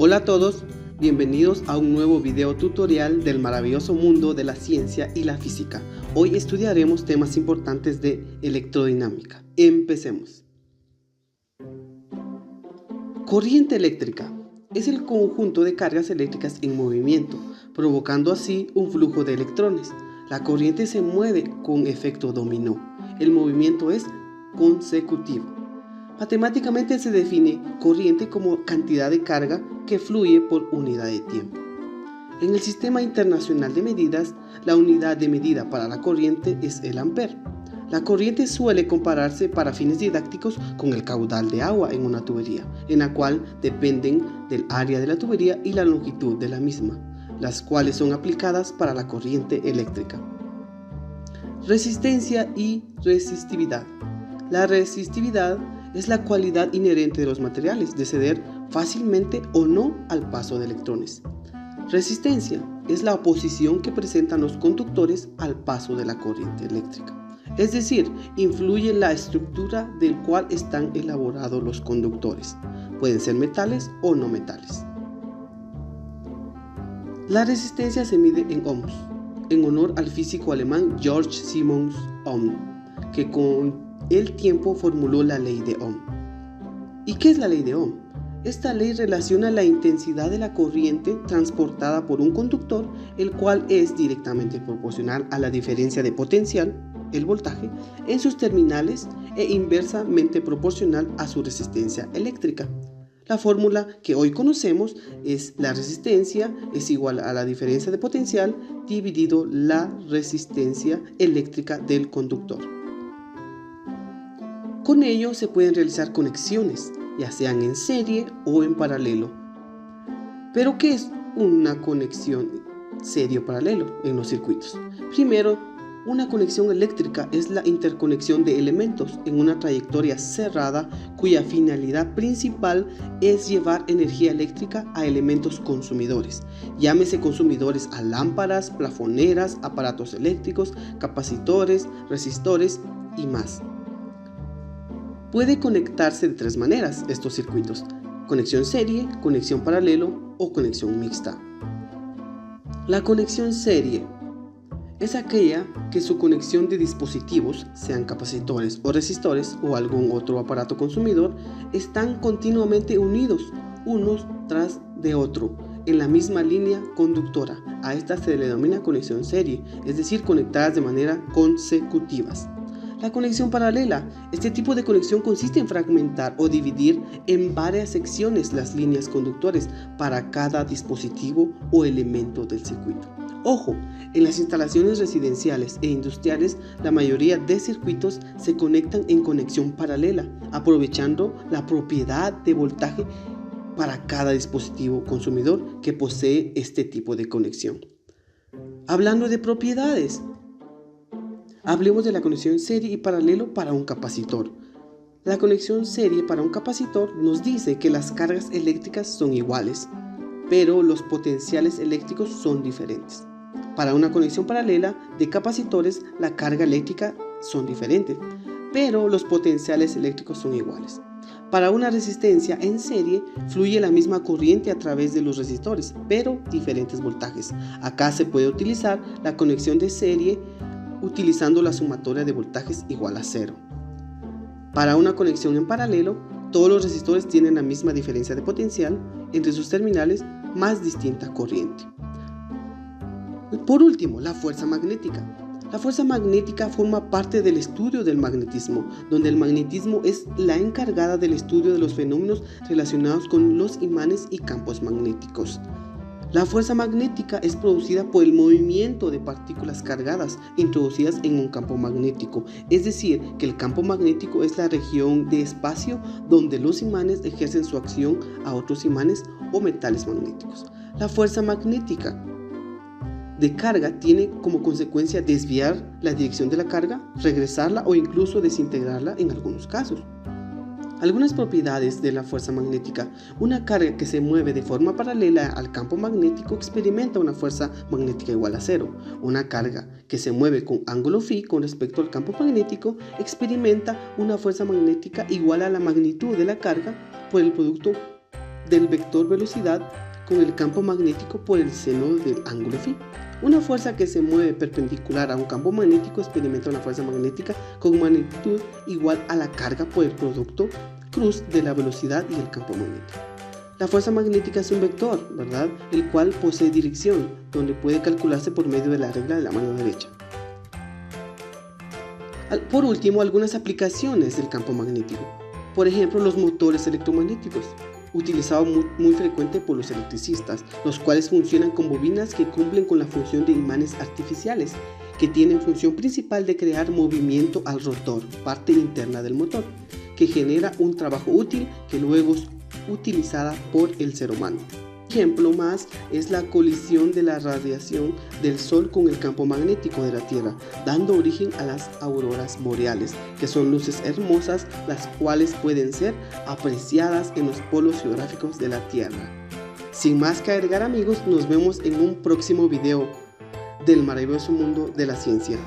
Hola a todos, bienvenidos a un nuevo video tutorial del maravilloso mundo de la ciencia y la física. Hoy estudiaremos temas importantes de electrodinámica. Empecemos. Corriente eléctrica es el conjunto de cargas eléctricas en movimiento, provocando así un flujo de electrones. La corriente se mueve con efecto dominó. El movimiento es consecutivo. Matemáticamente se define corriente como cantidad de carga que fluye por unidad de tiempo. En el Sistema Internacional de Medidas, la unidad de medida para la corriente es el ampere. La corriente suele compararse para fines didácticos con el caudal de agua en una tubería, en la cual dependen del área de la tubería y la longitud de la misma, las cuales son aplicadas para la corriente eléctrica. Resistencia y resistividad. La resistividad es la cualidad inherente de los materiales de ceder fácilmente o no al paso de electrones. Resistencia es la oposición que presentan los conductores al paso de la corriente eléctrica. Es decir, influye en la estructura del cual están elaborados los conductores. Pueden ser metales o no metales. La resistencia se mide en ohms, en honor al físico alemán Georg Simon Ohm, que con el tiempo formuló la ley de Ohm. ¿Y qué es la ley de Ohm? Esta ley relaciona la intensidad de la corriente transportada por un conductor, el cual es directamente proporcional a la diferencia de potencial, el voltaje, en sus terminales e inversamente proporcional a su resistencia eléctrica. La fórmula que hoy conocemos es la resistencia es igual a la diferencia de potencial dividido la resistencia eléctrica del conductor. Con ello se pueden realizar conexiones, ya sean en serie o en paralelo. ¿Pero qué es una conexión serie o paralelo en los circuitos? Primero, una conexión eléctrica es la interconexión de elementos en una trayectoria cerrada cuya finalidad principal es llevar energía eléctrica a elementos consumidores. Llámese consumidores a lámparas, plafoneras, aparatos eléctricos, capacitores, resistores y más. Puede conectarse de tres maneras estos circuitos: conexión serie, conexión paralelo o conexión mixta. La conexión serie es aquella que su conexión de dispositivos, sean capacitores o resistores o algún otro aparato consumidor, están continuamente unidos unos tras de otro en la misma línea conductora. A esta se le denomina conexión serie, es decir, conectadas de manera consecutivas. La conexión paralela. Este tipo de conexión consiste en fragmentar o dividir en varias secciones las líneas conductores para cada dispositivo o elemento del circuito. Ojo, en las instalaciones residenciales e industriales, la mayoría de circuitos se conectan en conexión paralela, aprovechando la propiedad de voltaje para cada dispositivo consumidor que posee este tipo de conexión. Hablando de propiedades, hablemos de la conexión serie y paralelo para un capacitor. La conexión serie para un capacitor nos dice que las cargas eléctricas son iguales, pero los potenciales eléctricos son diferentes. Para una conexión paralela de capacitores, la carga eléctrica son diferentes, pero los potenciales eléctricos son iguales. Para una resistencia en serie, fluye la misma corriente a través de los resistores, pero diferentes voltajes. Acá se puede utilizar la conexión de serie utilizando la sumatoria de voltajes igual a 0. Para una conexión en paralelo, todos los resistores tienen la misma diferencia de potencial entre sus terminales más distinta corriente. Por último, la fuerza magnética. La fuerza magnética forma parte del estudio del magnetismo, donde el magnetismo es la encargada del estudio de los fenómenos relacionados con los imanes y campos magnéticos. La fuerza magnética es producida por el movimiento de partículas cargadas introducidas en un campo magnético, es decir, que el campo magnético es la región de espacio donde los imanes ejercen su acción a otros imanes o metales magnéticos. La fuerza magnética de carga tiene como consecuencia desviar la dirección de la carga, regresarla o incluso desintegrarla en algunos casos. Algunas propiedades de la fuerza magnética. Una carga que se mueve de forma paralela al campo magnético experimenta una fuerza magnética igual a 0. Una carga que se mueve con ángulo phi con respecto al campo magnético experimenta una fuerza magnética igual a la magnitud de la carga por el producto del vector velocidad con el campo magnético por el seno del ángulo phi. Una fuerza que se mueve perpendicular a un campo magnético experimenta una fuerza magnética con magnitud igual a la carga por el producto cruz de la velocidad y el campo magnético. La fuerza magnética es un vector, ¿verdad?, el cual posee dirección, donde puede calcularse por medio de la regla de la mano derecha. Por último, algunas aplicaciones del campo magnético. Por ejemplo, los motores electromagnéticos, utilizado muy frecuente por los electricistas, los cuales funcionan con bobinas que cumplen con la función de imanes artificiales, que tienen función principal de crear movimiento al rotor, parte interna del motor, que genera un trabajo útil que luego es utilizada por el ser humano. Ejemplo más es la colisión de la radiación del Sol con el campo magnético de la Tierra, dando origen a las auroras boreales, que son luces hermosas, las cuales pueden ser apreciadas en los polos geográficos de la Tierra. Sin más que agregar, amigos, nos vemos en un próximo video del maravilloso mundo de la ciencia.